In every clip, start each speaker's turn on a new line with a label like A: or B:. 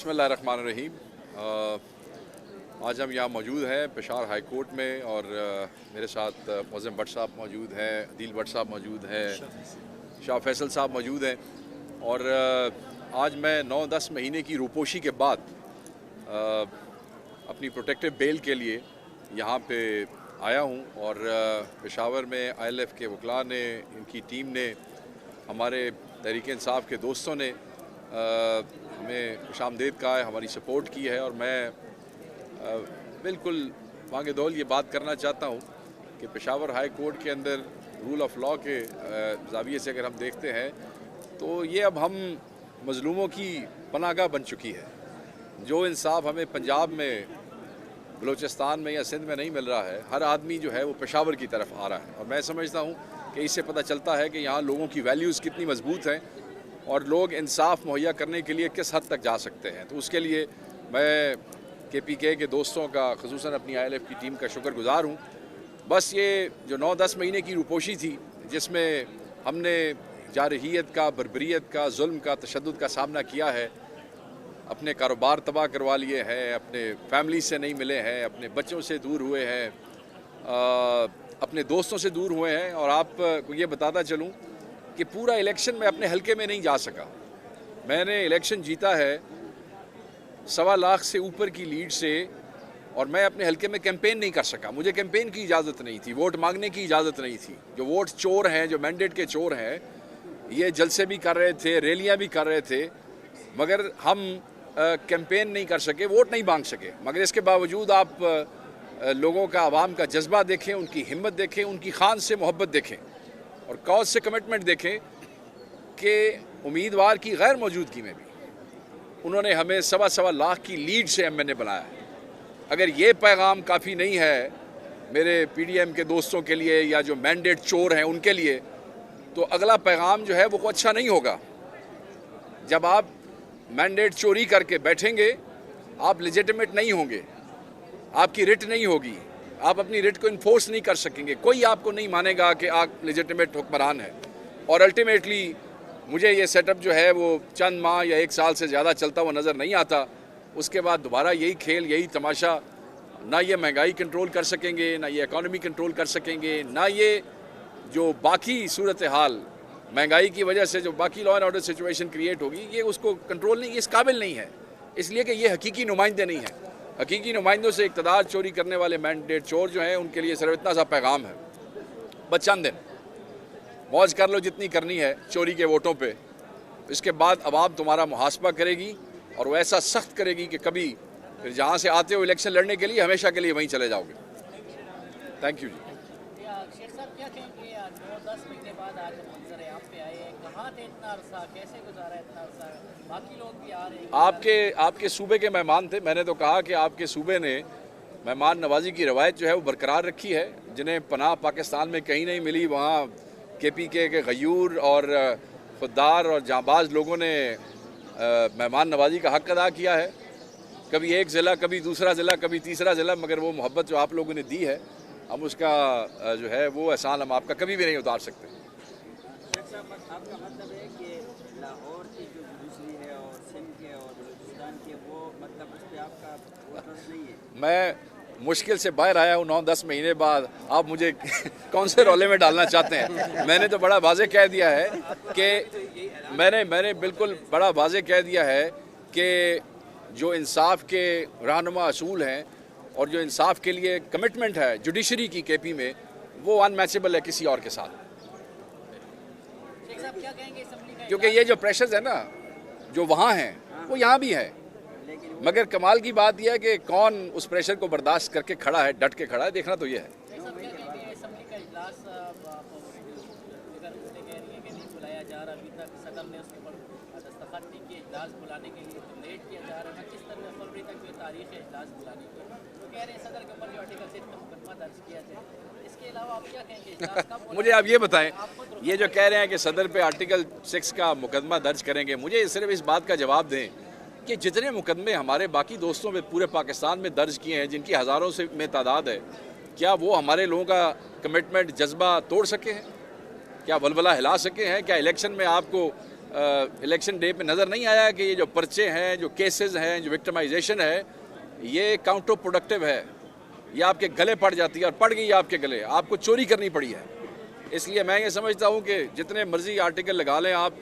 A: बिस्मिल्लाहिर्रहमानिर्रहीम। आज हम यहाँ मौजूद हैं पेशावर हाई कोर्ट में और मेरे साथ मोज़म भट्ट साहब मौजूद हैं, अदील भट्ट साहब मौजूद हैं, शाह फैसल साहब मौजूद हैं और आज मैं 9-10 महीने की रूपोशी के बाद अपनी प्रोटेक्टिव बेल के लिए यहाँ पे आया हूँ और पेशावर में ILF के वकला ने, इनकी टीम ने, हमारे तहरीक इंसाफ के दोस्तों ने हमें खुशामदीद कहा है, हमारी सपोर्ट की है और मैं बिल्कुल वांगे दौल ये बात करना चाहता हूँ कि पेशावर हाई कोर्ट के अंदर रूल ऑफ लॉ के ज़ाविये से अगर हम देखते हैं तो ये अब हम मज़लूमों की पनाहगाह बन चुकी है। जो इंसाफ हमें पंजाब में, बलूचिस्तान में या सिंध में नहीं मिल रहा है, हर आदमी जो है वो पेशावर की तरफ आ रहा है और मैं समझता हूँ कि इससे पता चलता है कि यहाँ लोगों की वैल्यूज़ कितनी मजबूत हैं और लोग इंसाफ मुहैया करने के लिए किस हद तक जा सकते हैं। तो उसके लिए मैं KPK के दोस्तों का, ख़ुसूसन अपनी ILF की टीम का शुक्रगुज़ार हूँ। बस ये जो 9-10 महीने की रूपोशी थी जिसमें हमने जारहियत का, बर्बरियत का, जुल्म का, तशद्दुद का सामना किया है, अपने कारोबार तबाह करवा लिए हैं, अपने फैमिली से नहीं मिले हैं, अपने बच्चों से दूर हुए हैं, अपने दोस्तों से दूर हुए हैं और आपको ये बताता चलूँ कि पूरा इलेक्शन में अपने हलके में नहीं जा सका। मैंने इलेक्शन जीता है 1.25 लाख से ऊपर की लीड से और मैं अपने हलके में कैंपेन नहीं कर सका। मुझे कैंपेन की इजाज़त नहीं थी, वोट मांगने की इजाज़त नहीं थी। जो वोट चोर हैं, जो मैंडेट के चोर हैं, ये जलसे भी कर रहे थे, रैलियां भी कर रहे थे, मगर हम कैंपेन नहीं कर सके, वोट नहीं मांग सके। मगर इसके बावजूद आप लोगों का, आवाम का जज्बा देखें, उनकी हिम्मत देखें, उनकी खान से मोहब्बत देखें और कौज से कमिटमेंट देखें कि उम्मीदवार की गैर मौजूदगी में भी उन्होंने हमें 1.25 लाख की लीड से MNA बनाया है। अगर ये पैगाम काफ़ी नहीं है मेरे PDM के दोस्तों के लिए या जो मैंडेट चोर हैं उनके लिए, तो अगला पैगाम जो है वो अच्छा नहीं होगा। जब आप मैंडेट चोरी करके बैठेंगे, आप लेजिटिमेट नहीं होंगे, आपकी रिट नहीं होगी, आप अपनी रिट को इन्फोर्स नहीं कर सकेंगे, कोई आपको नहीं मानेगा कि आप लेजिटिमेट हुक्मरान हैं। और अल्टीमेटली मुझे ये सेटअप जो है वो चंद माह या 1 साल से ज़्यादा चलता हुआ नज़र नहीं आता। उसके बाद दोबारा यही खेल, यही तमाशा, ना ये महंगाई कंट्रोल कर सकेंगे, ना ये इकॉनमी कंट्रोल कर सकेंगे, ना ये जो बाकी सूरत हाल महंगाई की वजह से जो बाकी law and order situation create होगी, ये उसको कंट्रोल नहीं, इस काबिल नहीं है, इसलिए कि ये हकीकी नुमाइंदे नहीं हैं। हकीकी नुमाइंदों से इक़्तिदार चोरी करने वाले मैंडेट चोर जो हैं उनके लिए सिर्फ इतना सा पैगाम है, बस चंद दिन मौज कर लो जितनी करनी है चोरी के वोटों पे, इसके बाद अवाम तुम्हारा मुहासबा करेगी और वो ऐसा सख्त करेगी कि कभी फिर जहाँ से आते हो इलेक्शन लड़ने के लिए हमेशा के लिए वहीं चले जाओगे। थैंक यू जी।
B: शेख साहब क्या कहेंगे, 9-10 महीने बाद आज मंजर है, आप पे आए हैं, कहाँ थे इतना अरसा, कैसे गुजारा है इतना अरसा? बाकी लोग भी आ रहे हैं,
A: आपके सूबे के मेहमान थे। मैंने तो कहा कि आपके सूबे ने मेहमान नवाजी की रवायत जो है वो बरकरार रखी है। जिन्हें पनाह पाकिस्तान में कहीं नहीं मिली, वहाँ KPK के गयूर और खुददार और जांबाज लोगों ने मेहमान नवाजी का हक़ अदा किया है। कभी एक ज़िला, कभी दूसरा ज़िला, कभी तीसरा ज़िला, मगर वो मोहब्बत जो आप लोगों ने दी है, हम उसका जो है वो एहसान हम आपका कभी भी नहीं उतार सकते।
C: आपका मतलब है कि लाहौर की जो दूसरी है और सिंध के और बलूचिस्तान के, वो मतलब उस पर आपका फोकस नहीं है?
A: मैं मुश्किल से बाहर आया हूँ 9-10 महीने बाद, आप मुझे कौन से रोले में डालना चाहते हैं? मैंने तो बड़ा वाज़े कह दिया है कि मैंने बिल्कुल बड़ा वाज़े कह दिया है कि जो इंसाफ के रहनुमा असूल हैं और जो इंसाफ के लिए कमिटमेंट है जुडिशरी की KP में, वो अनमैचेबल है किसी और के साथ।
B: शेख साहब क्या कहेंगे असेंबली का?
A: क्योंकि ये जो प्रेशर्स है ना, जो वहाँ हैं वो यहाँ भी है, मगर कमाल की बात यह है कि कौन उस प्रेशर को बर्दाश्त करके खड़ा है, डट के खड़ा है, देखना तो ये है।
B: शेख साहब क्या कहेंगे असेंबली का इजलास, अगर उसने कह रही है कि नहीं बुलाया जा रहा, अभी तक सदर ने उसके ऊपर दस्तखत नहीं किए, इजलास बुलाने के लिए तो लेट किया जा रहा है, 25 फरवरी तक जो तारीख है इजलास बुलाने की, तो कह रहे हैं सदर के ऊपर जो आर्टिकल 6 का मुकदमा दर्ज किया जाए। इसके अलावा आप क्या कहेंगे, इजलास कब बुलाया?
A: मुझे आप ये बताएं, ये जो कह रहे हैं कि सदर पे आर्टिकल 6 का मुकदमा दर्ज करेंगे, मुझे सिर्फ इस बात का जवाब दें कि जितने मुकदमे हमारे बाकी दोस्तों में पूरे पाकिस्तान में दर्ज किए हैं, जिनकी हज़ारों से में तादाद है, क्या वो हमारे लोगों का कमिटमेंट, जज्बा तोड़ सके हैं? क्या वलवला हिला सके हैं? क्या इलेक्शन में आपको इलेक्शन डे पे नज़र नहीं आया कि ये जो पर्चे हैं, जो केसेस हैं, जो विक्टिमाइजेशन है, ये काउंटर प्रोडक्टिव है। ये आपके गले पड़ जाती है और पड़ गई आपके गले, आपको चोरी करनी पड़ी है। इसलिए मैं ये समझता हूँ कि जितने मर्जी आर्टिकल लगा लें आप,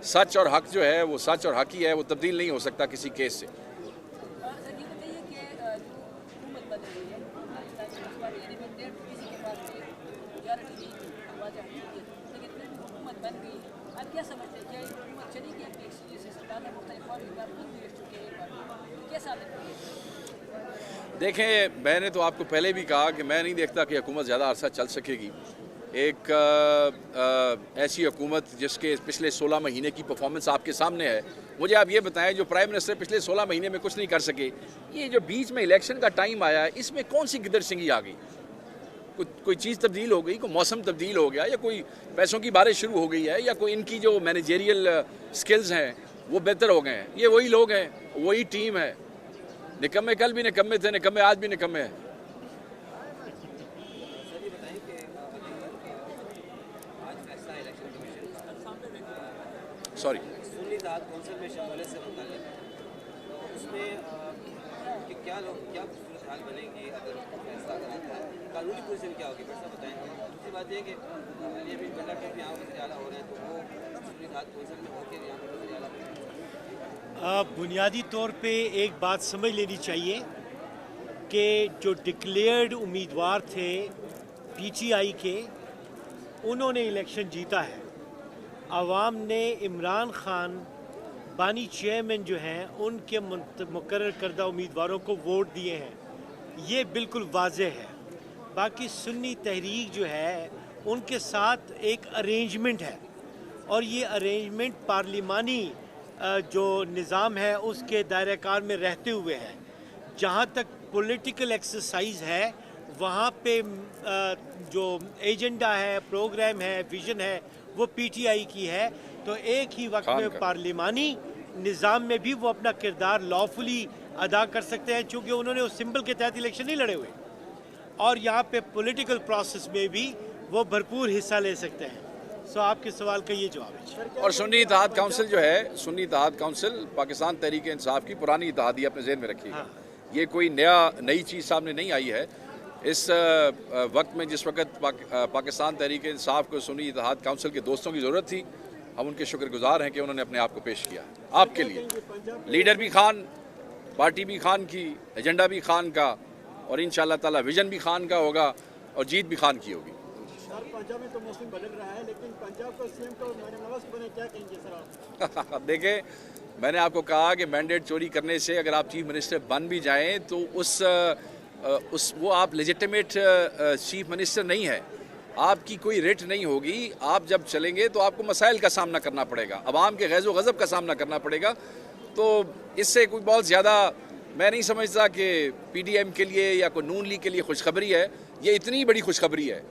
A: सच और हक जो है वो सच और हक ही है, वो तब्दील नहीं हो सकता किसी केस से।
D: सर ये बताइए कि जो हुकूमत बन रही है पाकिस्तान में, यानी मैंडेट किसी के पास मेजॉरिटी नहीं थी, वाज़ह नहीं थी, लेकिन फिर भी हुकूमत बन गई है। आप क्या समझते हैं, क्या ये हुकूमत चलेगी अपनी एक्सपीरियंस से? सरकार ने मुख्तलिफ और बार खुद भी रह चुके हैं, क्या साबित होगी?
A: देखें, मैंने तो आपको पहले भी कहा कि मैं नहीं देखता कि हुकूमत ज़्यादा अरसा चल सकेगी। एक ऐसी हुकूमत जिसके पिछले 16 महीने की परफॉर्मेंस आपके सामने है। मुझे आप ये बताएं, जो प्राइम मिनिस्टर पिछले 16 महीने में कुछ नहीं कर सके, ये जो बीच में इलेक्शन का टाइम आया है, इसमें कौन सी गिदड़ सिंगी आ गई? कोई चीज़ तब्दील हो गई, कोई मौसम तब्दील हो गया, या कोई पैसों की बारिश शुरू हो गई है, या कोई इनकी जो मैनेजेरियल स्किल्स हैं वो बेहतर हो गए हैं? ये वही लोग हैं, वही टीम है। निकम्मे कल भी निकम्मे थे, निकम्मे आज भी निकम्मे हैं।
C: सर ये बताएं कि आज फैसला इलेक्शन कमीशन का
A: सॉरी,
C: सुन्नी इत्तेहाद कौंसिल में शमूलियत से मुताल्लिक, तो उसमें कि क्या सूरत हाल बनेगी अगर फैसला अगर आता है, कानूनी पोजीशन क्या होगी, बड़ा बताएंगे। दूसरी बात यह कि अली अमीन भुट्टो के भी यहाँ वज़ीर आला हो रहे हैं, तो वो सुन्नी इत्तेहाद कौंसिल में होकर यहाँ पर वज़ीर आला बनेंगे।
E: बुनियादी तौर पे एक बात समझ लेनी चाहिए कि जो डिक्लेयर्ड उम्मीदवार थे पीटीआई के, उन्होंने इलेक्शन जीता है। आवाम ने इमरान खान बानी चेयरमैन जो हैं उनके मुकर्रर करदा उम्मीदवारों को वोट दिए हैं, ये बिल्कुल वाज़ेह है। बाकी सुन्नी तहरीक जो है उनके साथ एक अरेंजमेंट है, और ये अरेंजमेंट पार्लिमानी जो निज़ाम है उसके दायरे कार में रहते हुए है। जहाँ तक पॉलिटिकल एक्सरसाइज है, वहाँ पे जो एजेंडा है, प्रोग्राम है, विजन है, वो पीटीआई की है। तो एक ही वक्त में पार्लिमानी निज़ाम में भी वो अपना किरदार लॉफुली अदा कर सकते हैं, चूँकि उन्होंने उस सिंबल के तहत इलेक्शन नहीं लड़े हुए, और यहाँ पे पॉलिटिकल प्रोसेस में भी वो भरपूर हिस्सा ले सकते हैं। सो आपके सवाल का ये जवाब है।
A: और सुन्नी इत्तेहाद काउंसिल जो है, सुन्नी इत्तेहाद काउंसिल पाकिस्तान तहरीक इंसाफ की पुरानी इत्तेहादी अपने ज़हन में रखी है। ये कोई नई चीज़ सामने नहीं आई है। इस वक्त में जिस वक्त पाकिस्तान तहरीक इंसाफ को सुन्नी इत्तेहाद काउंसिल के दोस्तों की ज़रूरत थी, हम उनके शुक्रगुजार हैं कि उन्होंने अपने आप को पेश किया आपके लिए। लीडर भी खान, पार्टी भी खान की, एजेंडा भी खान का, और इंशाअल्लाह ताला विजन भी खान का होगा और जीत भी खान की होगी।
F: पंजाब में तो मौसम बदल रहा है, लेकिन पंजाब का सीएम तो मरियम नवाज बने, क्या कहेंगे सर आप?
A: देखें, मैंने आपको कहा कि मैंडेट चोरी करने से अगर आप चीफ मिनिस्टर बन भी जाएं तो वो आप लेजिटिमेट चीफ मिनिस्टर नहीं है। आपकी कोई रेट नहीं होगी। आप जब चलेंगे तो आपको मसाइल का सामना करना पड़ेगा, अवाम के गैज़ो गज़ब का सामना करना पड़ेगा। तो इससे कोई बहुत ज़्यादा मैं नहीं समझता कि पीडीएम के लिए या कोई नून लीग के लिए खुशखबरी है। ये इतनी बड़ी खुशखबरी है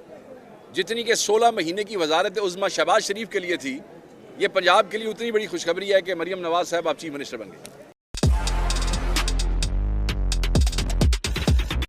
A: जितनी कि 16 महीने की वजारत उज़्मा शहबाज शरीफ के लिए थी, ये पंजाब के लिए उतनी बड़ी खुशखबरी है कि मरियम नवाज़ साहब आप चीफ मिनिस्टर बन गए।